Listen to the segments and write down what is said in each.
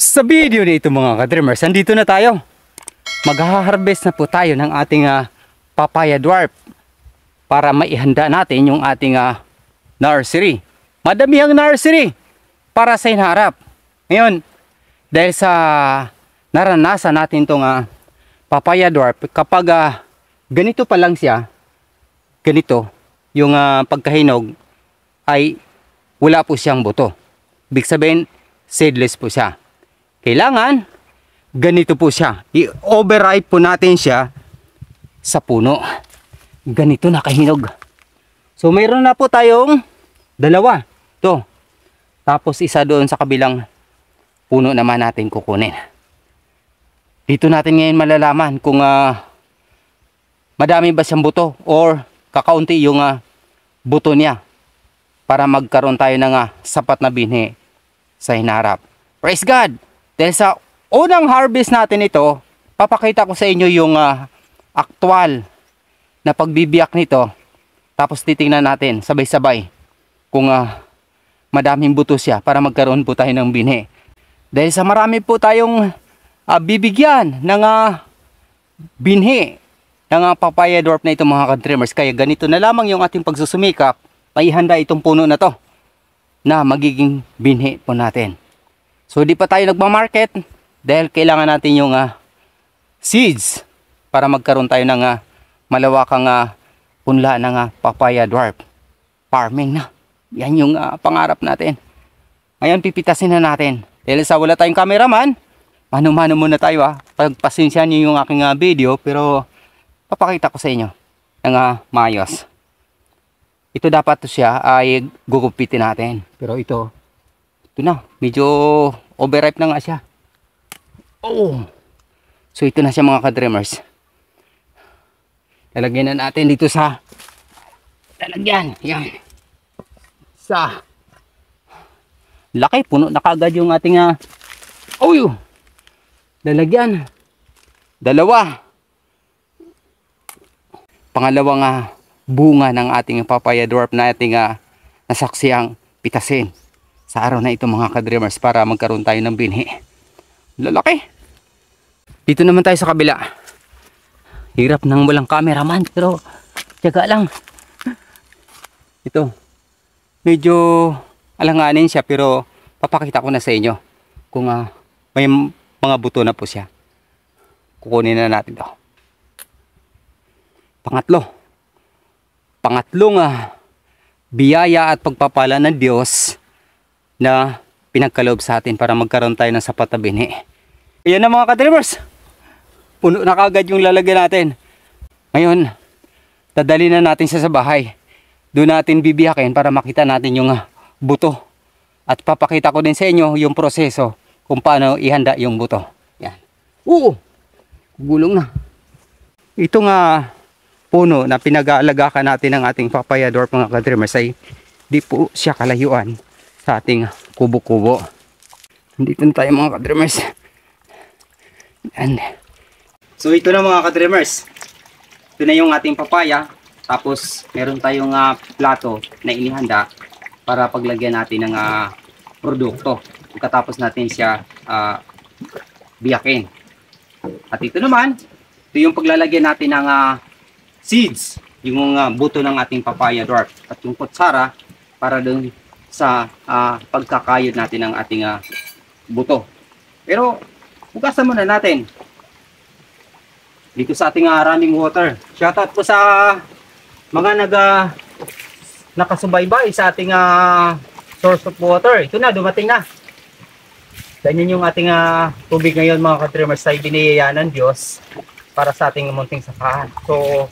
Sa video nito mga ka-dreamers, andito na tayo. Magha-harvest na po tayo ng ating papaya dwarf para maihanda natin yung ating nursery. Madami ang nursery para sa hinaharap. Ngayon, dahil sa naranasan natin itong papaya dwarf, kapag ganito pa lang siya, ganito, yung pagkahinog ay wala po siyang buto. Ibig sabihin, seedless po siya. Kailangan, ganito po siya. I-overripe po natin siya sa puno. Ganito nakahinog. So, mayroon na po tayong dalawa. Ito. Tapos, isa doon sa kabilang puno naman natin kukunin. Dito natin ngayon malalaman kung madami ba siyang buto or kakaunti yung buto niya para magkaroon tayo ng sapat na binhi sa hinaharap. Praise God! Dahil sa unang harvest natin ito, papakita ko sa inyo yung aktual na pagbibiyak nito. Tapos titingnan natin sabay-sabay kung madaming buto siya para magkaroon po tayo ng binhi. Dahil sa marami po tayong bibigyan ng binhi ng papaya dwarf na ito mga ka-dreamers. Kaya ganito na lamang yung ating pagsusumikap, maihanda itong puno na to na magiging binhi po natin. So di pa tayo nagmamarket dahil kailangan natin yung seeds para magkaroon tayo ng malawakang punla ng papaya dwarf farming na. Yan yung pangarap natin. Ngayon pipitasin na natin. Dahil sa wala tayong cameraman, mano-mano muna tayo pagpasensya niyo yung aking video, pero papakita ko sa inyo ng maayos. Ito dapat to siya ay gugupitin natin. Pero ito na, medyo overripe na nga siya. Oh. So ito na siya mga ka-dreamers. Lalagyan na natin dito sa lalagyan. Yan. Sa laki, puno na kagad yung ating lalagyan. Dalawa. Pangalawang bunga ng ating papaya dwarf na ating nasaksiyang pitasin sa araw na ito mga ka-dreamers para magkaroon tayo ng binhi. Lalaki. Dito naman tayo sa kabila. Hirap nang walang cameraman pero tiyaga lang. Ito. Medyo alanganin siya pero papakita ko na sa inyo kung may mga buto na po siya. Kukunin na natin ito. Pangatlong biyaya at pagpapala ng Diyos na pinagkaloob sa atin para magkaroon tayo ng sapat na binhi. Ayan na mga ka-dreamers. Puno na kagad yung lalagyan natin. Ngayon, dadali na natin siya sa bahay. Doon natin bibiyakin para makita natin yung buto. At papakita ko din sa inyo yung proseso kung paano ihanda yung buto. Yan. Gulong na. Ito puno na pinag-aalagaan natin ng ating papaya dwarf mga ka-dreamers ay di po siya kalayuan sa ating kubo-kubo. Dito na tayo mga ka-dreamers. So ito na mga ka-dreamers. Ito na yung ating papaya. Tapos meron tayong plato na inihanda para paglagyan natin ng produkto. Pagkatapos natin siya biyakin. At ito naman, ito yung paglalagyan natin ng seeds, yung buto ng ating papaya dwarf. At yung kutsara para dun sa pagkakayod natin ng ating buto. Pero hugasan muna natin dito sa ating running water. Shoutout po sa mga nakasubaybay sa ating source of water. Ito na, dumating na. Ganyan yung ating tubig ngayon mga ka-dreamers ay biniyaya ng Diyos para sa ating munting sakahan. So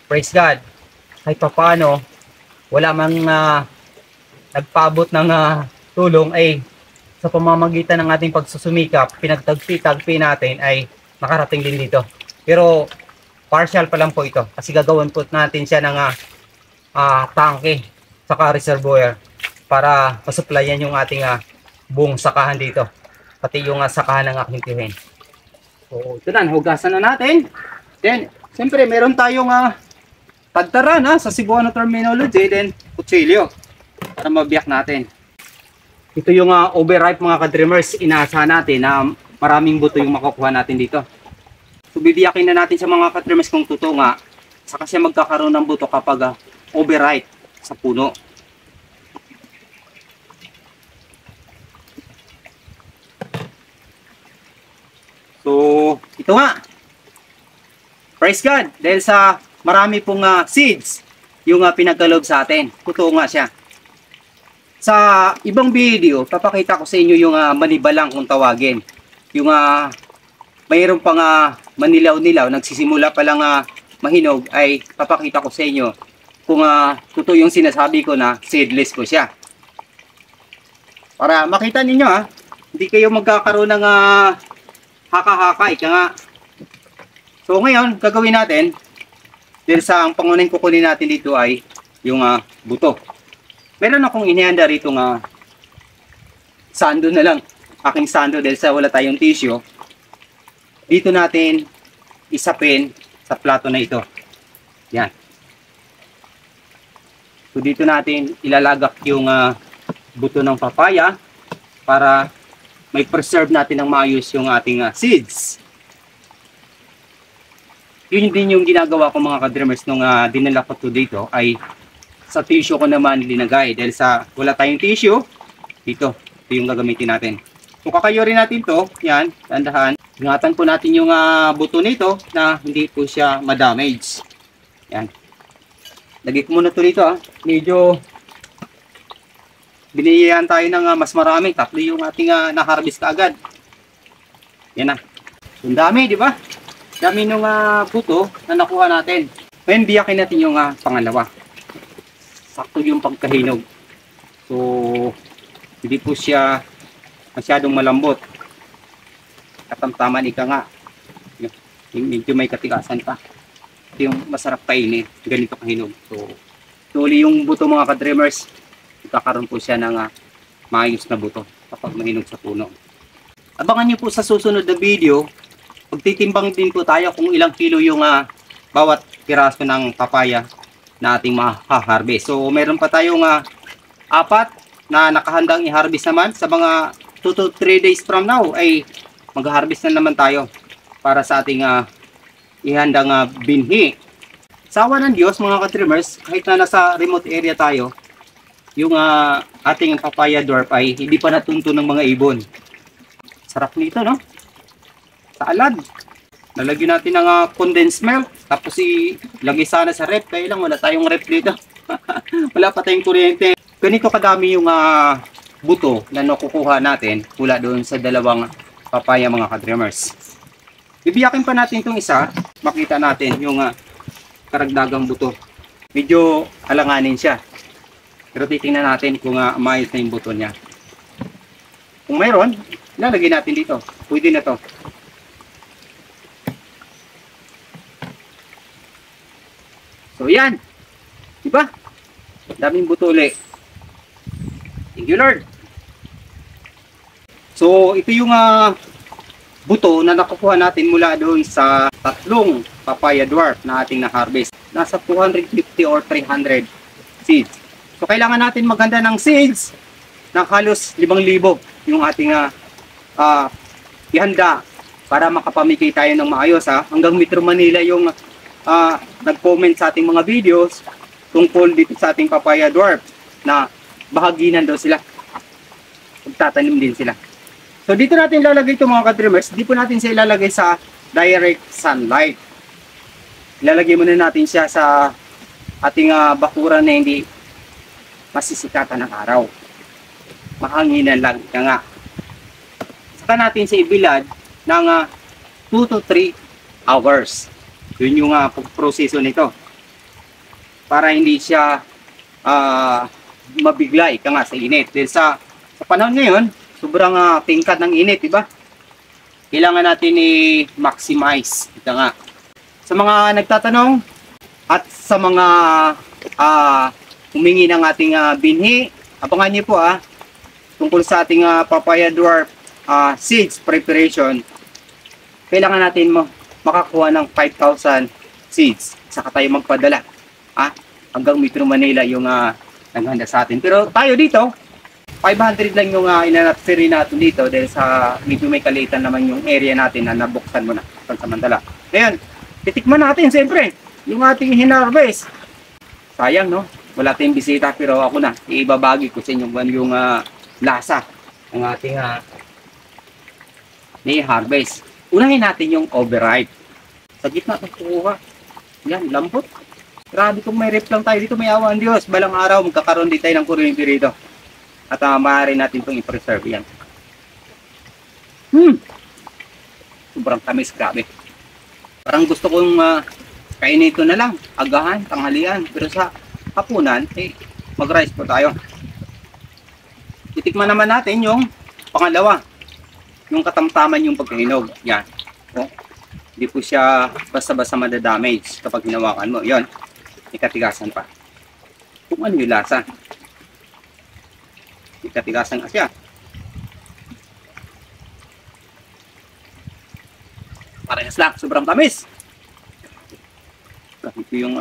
praise God, kahit pa paano wala mang nagpaabot ng tulong ay sa pamamagitan ng ating pagsusumikap, pinagtagpi-tagpi natin ay nakarating din dito. Pero partial pa lang po ito kasi gagawin po natin siya ng tangke saka reservoir para masupplyan yung ating buong sakahan dito. Pati yung sakahan ng aking tihin. So ito na, hugasan na natin. Then, siyempre meron tayong tagtaran sa Cebuano terminology, then kutsilyo para mabiyak natin. Ito yung overripe mga ka-dreamers. Inaasahan natin na maraming buto yung makukuha natin dito. So bibiyakin na natin sa mga ka-dreamers kung totoo nga. Saka siya magkakaroon ng buto kapag overripe sa puno. So ito nga. Praise God. Dahil sa marami pong seeds yung pinagkaloob sa atin. Totoo nga siya. Sa ibang video, papakita ko sa inyo yung manibalang kung tawagin. Yung mayroon pang manilaw-nilaw, nagsisimula pa lang mahinog, ay papakita ko sa inyo kung totoo yung sinasabi ko na seedless ko siya. Para makita ninyo hindi kayo magkakaroon ng haka-haka, ika nga. So ngayon, gagawin natin, dahil sa ang pangunahing kukunin natin dito ay yung buto. Meron akong inihanda rito sando na lang. Aking sando dahil sa wala tayong tissue. Dito natin isapin sa plato na ito. Yan. So dito natin ilalagak yung buto ng papaya para may preserve natin ng maayos yung ating seeds. Yun din yung ginagawa ko mga ka-dreamers nung dinala ko to dito ay sa tissue ko naman linagay dahil sa wala tayong tissue dito, ito yung gagamitin natin. Kung kakayurin natin to, yan, dandahan, ingatan po natin yung buto nito na hindi po siya ma-damage. Yan. Lagay ko muna to dito medyo biniyayan tayo ng mas marami, tatlo yung ating na-harvest agad. Yan na. Ang dami, di ba? Dami nung buto na nakuha natin. Ngayon biyakin natin yung pangalawa. Sakto yung pagkahinog. So, hindi po siya masyadong malambot. Katamtaman ika nga. Medyo may katigasan pa. Ito yung masarap kainin. Ganito kahinog. So, tuloy yung buto mga ka-dreamers. Ikakaroon po siya ng maayos na buto kapag mahinog sa puno. Abangan nyo po sa susunod na video. Pagtitimbang din po tayo kung ilang kilo yung bawat piraso ng papaya na ating ma-harvest. So meron pa tayong 4 na nakahandang i-harvest naman. Sa mga 2 to 3 days from now ay mag-harvest na naman tayo para sa ating ihandang binhi. Sa awa ng Diyos mga ka-trimmers, kahit na nasa remote area tayo, yung ating papaya dwarf ay hindi pa natunto ng mga ibon. Sarap nito, no? Sa alad. Lalagyan natin ng condensed milk. Tapos ilagay sana sa rep. Kaya lang wala tayong rep dito. Wala pa tayong kuryente. Ganito kadami yung buto na nakukuha natin mula doon sa dalawang papaya mga ka-dreamers. Bibiyakin pa natin itong isa. Makita natin yung karagdagang buto. Medyo alanganin siya. Pero titingnan natin kung maayos na yung buto niya. Kung mayroon, lalagay natin dito. Pwede na to. So yan. Diba? Daming buto ulit. Thank you Lord. So ito yung buto na nakukuha natin mula doon sa 3 papaya dwarf na ating na-harvest. Nasa 250 or 300 seeds. So kailangan natin maganda ng seeds na halos 5,000 yung ating ihanda para makapamigay tayo ng maayos. Hanggang Metro Manila yung nag-comment sa ating mga videos tungkol dito sa ating papaya dwarf na bahaginan daw sila. Magtatanim din sila. So dito natin ilalagay ito mga ka-dreamers. Di po natin siya ilalagay sa direct sunlight. Ilalagay muna natin siya sa ating bakuran na hindi masisikatan ng araw. Mahanginan lang. Kaya nga. Saka natin siya ibilad ng 2 to 3 hours. Yun yung proseso nito. Para hindi siya mabigla ika nga sa init. Dahil sa panahon ngayon, sobrang tingkad ng init, diba? Kailangan natin i-maximize. Ika nga. Sa mga nagtatanong at sa mga humingi ng ating binhi, abangan niyo po tungkol sa ating papaya dwarf seeds preparation. Kailangan natin makakuha ng 5,000 seeds. Saka tayo magpadala. Hanggang Metro Manila yung naghanda sa atin. Pero tayo dito, 500 lang yung inanatferi natin dito dahil sa medyo may kalitan naman yung area natin na nabuksan mo na pansamantala. Ngayon, titikman natin siyempre yung ating hinarvest. Sayang, no? Wala tayong bisita pero ako na. Ibabagi ko sa inyo yung lasa ng ating ni-harvest. Unahin natin yung overripe. Sa gitna ito kukuha. Yan, lambot. Grabe kung may rip lang tayo dito, may awa ang Diyos. Balang araw, magkakaroon din tayo ng kuryente rito. At maaari natin itong i-preserve yan. Sobrang tamis, grabe. Parang gusto kong kainin ito na lang. Agahan, tanghalian. Pero sa hapunan, mag-rice po tayo. Titikman naman natin yung pangalawa. Yung katamtaman yung pagkahinog. Yan. O, hindi po siya basta-basta madadamage kapag hinawakan mo. Yon, may katigasan pa. Kung ano yung lasa. May katigasan ka siya. Parehas lang, sobrang tamis. Ito yung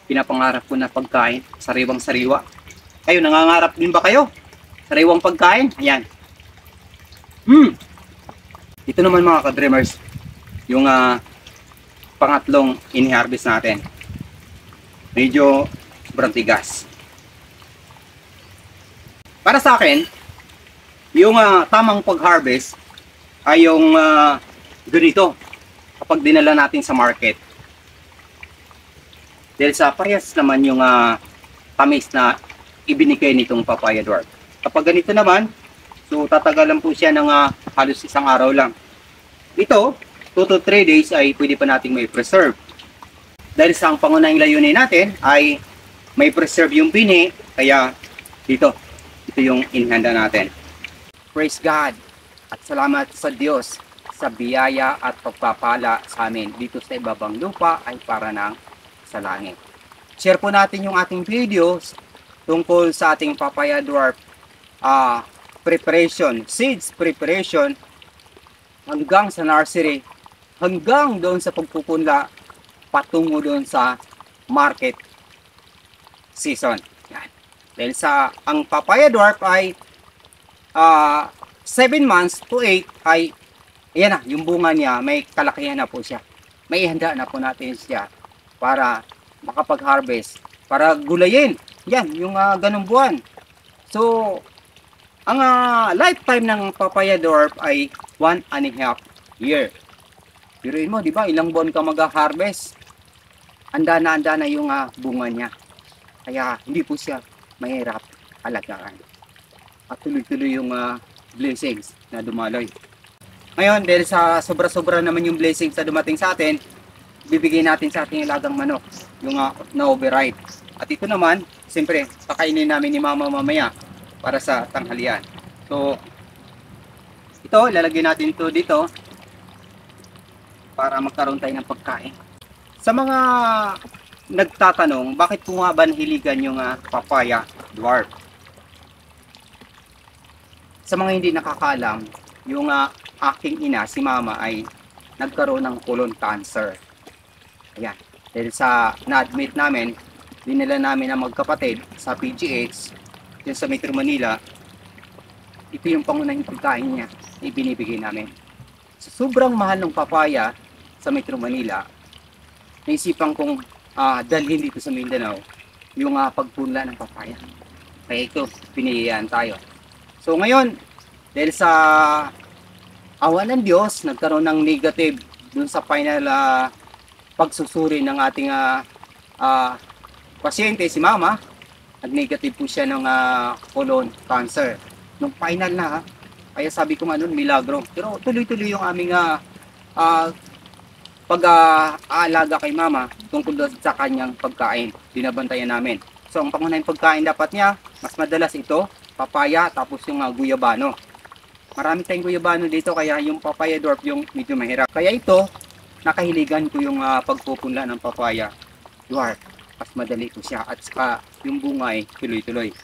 pinapangarap ko na pagkain. Sariwang sariwa. Kayo, nangangarap din ba kayo? Sariwang pagkain? Ayan. Ito naman mga ka-dreamers, yung pangatlong ini-harvest natin. Medyo sobrang tigas. Para sa akin, yung tamang pag-harvest ay yung ganito kapag dinala natin sa market. Dahil sa parehas naman yung tamis na ibinigay nitong papaya dwarf. Kapag ganito naman, so tatagalan po siya ng halos isang araw lang. Ito, 2 to 3 days ay pwede pa nating may preserve. Dahil sa ang pangunahing layunin natin ay may preserve yung bini, kaya ito yung inhanda natin. Praise God at salamat sa Diyos sa biyaya at pagpapala sa amin dito sa ibabang lupa ay para ng sa langit. Share po natin yung ating videos tungkol sa ating papaya dwarf preparation, seeds preparation hanggang sa nursery, hanggang doon sa pagpupunla patungo doon sa market season. Yan. Dahil sa ang papaya dwarf ay 7 months to 8 ay ayan na, yung bunga niya may kalakihan na po siya. May ihanda na po natin siya para makapag-harvest, para gulayin. Yan, yung ganung buwan. So, ang lifetime ng papaya dwarf ay 1.5 year. Biruin mo, di ba? Ilang buwan ka mag-harvest. Anda na yung bunga niya. Kaya hindi po siya mahirap alagaan. At tuloy-tuloy yung blessings na dumaloy. Ngayon, dahil sa sobra-sobra naman yung blessings na dumating sa atin, bibigay natin sa ating ilagang manok, yung na-overripe. At ito naman, siyempre, pakainin namin ni mama mamaya para sa tanghalian. So, ito, lalagyan natin ito dito para magkaroon tayo ng pagkain. Sa mga nagtatanong, bakit ko nga ba nahiligan yung papaya dwarf? Sa mga hindi nakakaalam, yung aking ina, si mama, ay nagkaroon ng colon cancer. Ayan. Dahil sa na-admit namin, dinala namin ang magkapatid sa PGH, dyan sa Metro Manila. Ito yung pangunahing pagkain niya na ibinibigay namin. So, sobrang mahal ng papaya sa Metro Manila. Naisipan kong dalhin dito sa Mindanao yung pagpunla ng papaya. Kaya ito, piniyayaan tayo. So ngayon, dahil sa awa ng Diyos, nagkaroon ng negative dun sa final pagsusuri ng ating pasyente, si mama. Nag-negative po siya ng colon cancer. Nung final na, kaya sabi ko nga nun, milagro. Pero tuloy-tuloy yung aming pag-aalaga kay mama tungkol sa kanyang pagkain. Binabantayan namin. So, ang pangunahing pagkain dapat niya, mas madalas ito, papaya, tapos yung guyabano. Marami tayong guyabano dito, kaya yung papaya dwarf yung medyo mahirap. Kaya ito, nakahiligan ko yung pagpupunla ng papaya dwarf. Mas madali ko siya at saka yung bunga ay tuloy-tuloy.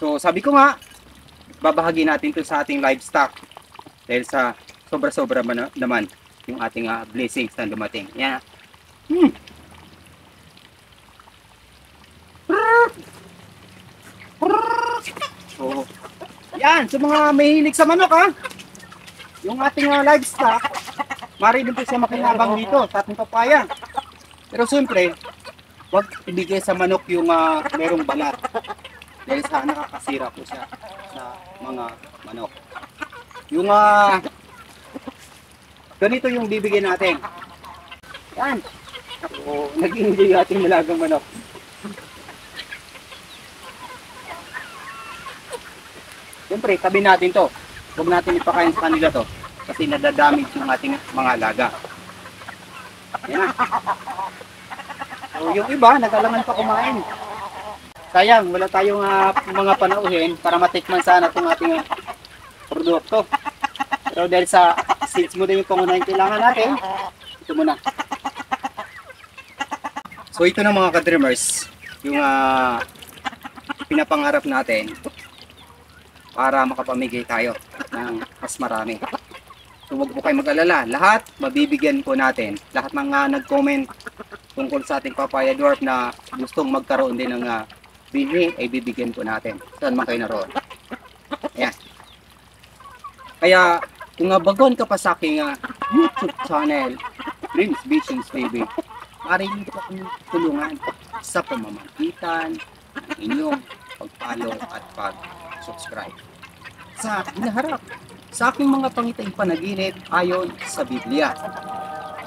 So sabi ko nga, babahagi natin ito sa ating livestock dahil sa sobra-sobra naman yung ating blessings na dumating. Yan. Yan, sa mga mahilig sa manok ha. Yung ating livestock, maaari din po siya makinabang dito sa ating papaya. Pero siyempre, huwag ibigay sa manok yung merong balat. Dahil sa nakakasira po siya sa mga manok. Yung ganito yung bibigyan natin. Yan. Ako, naging hindi ating malagang manok. Siyempre, tabi natin to. Huwag natin ipakain sa kanila to. Kasi nadadamage yung ating mga alaga. Yan na. So, yung iba, nag-alangan pa kumain. Sayang, wala tayong mga panauhin para matikman sana itong ating produkto. Pero dahil sa seeds mo din yung pangunahing kailangan natin, ito muna. So ito na mga ka-dreamers, yung pinapangarap natin para makapamigay tayo ng mas marami. So huwag po kayo mag-alala, lahat mabibigyan po natin. Lahat ng nag-comment tungkol sa ating papaya dwarf na gustong magkaroon din ng binhi ay bibigyan po natin. Saan man kayo naroon. Ayan. Kaya kung bagon ka pa sa aking YouTube channel, Dreams Visions TV, maaaring po akong tulungan sa pamamagitan ng inyong pag-follow at pag-subscribe. Sa hinaharap, sa aking mga pangitang panaginip ayon sa Biblia,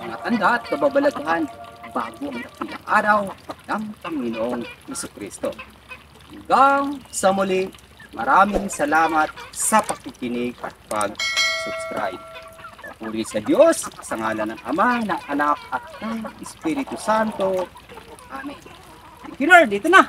mga tanda at kababalaghan bago ang dakilang araw ng Panginoong Jesucristo. Hanggang sa muli, maraming salamat sa pakikinig at pag-subscribe. Papuri sa Diyos, sa ngalan ng Ama, ng Anak at ng Espiritu Santo. Amen. Thank you Lord, dito na.